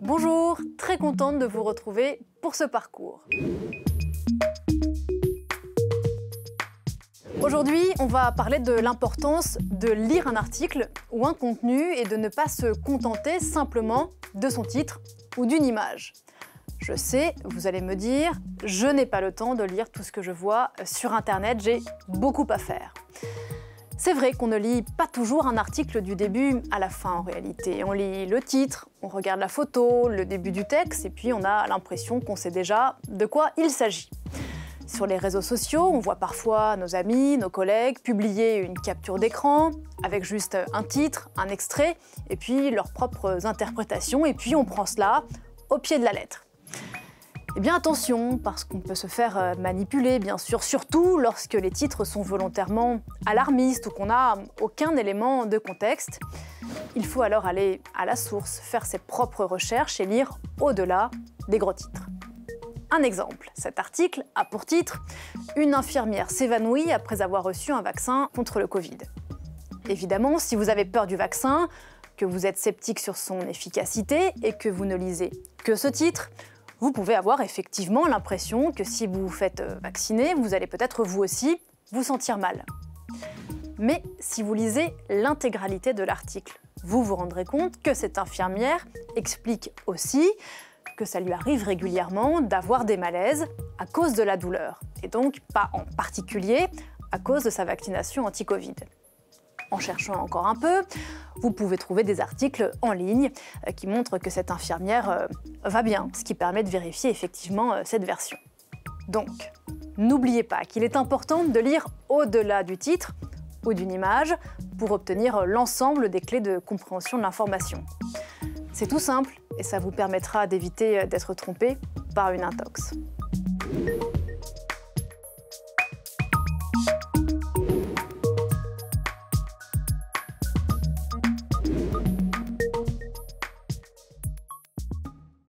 Bonjour, très contente de vous retrouver pour ce parcours. Aujourd'hui, on va parler de l'importance de lire un article ou un contenu et de ne pas se contenter simplement de son titre ou d'une image. Je sais, vous allez me dire, je n'ai pas le temps de lire tout ce que je vois sur Internet, j'ai beaucoup à faire. C'est vrai qu'on ne lit pas toujours un article du début à la fin en réalité. On lit le titre, on regarde la photo, le début du texte et puis on a l'impression qu'on sait déjà de quoi il s'agit. Sur les réseaux sociaux, on voit parfois nos amis, nos collègues publier une capture d'écran avec juste un titre, un extrait et puis leurs propres interprétations et puis on prend cela au pied de la lettre. Eh bien attention, parce qu'on peut se faire manipuler, bien sûr, surtout lorsque les titres sont volontairement alarmistes ou qu'on n'a aucun élément de contexte. Il faut alors aller à la source, faire ses propres recherches et lire au-delà des gros titres. Un exemple, cet article a pour titre « Une infirmière s'évanouit après avoir reçu un vaccin contre le Covid ». Évidemment, si vous avez peur du vaccin, que vous êtes sceptique sur son efficacité et que vous ne lisez que ce titre, vous pouvez avoir effectivement l'impression que si vous vous faites vacciner, vous allez peut-être vous aussi vous sentir mal. Mais si vous lisez l'intégralité de l'article, vous vous rendrez compte que cette infirmière explique aussi que ça lui arrive régulièrement d'avoir des malaises à cause de la douleur, et donc pas en particulier à cause de sa vaccination anti-Covid. En cherchant encore un peu, vous pouvez trouver des articles en ligne qui montrent que cette infirmière va bien, ce qui permet de vérifier effectivement cette version. Donc, n'oubliez pas qu'il est important de lire au-delà du titre ou d'une image pour obtenir l'ensemble des clés de compréhension de l'information. C'est tout simple et ça vous permettra d'éviter d'être trompé par une intox.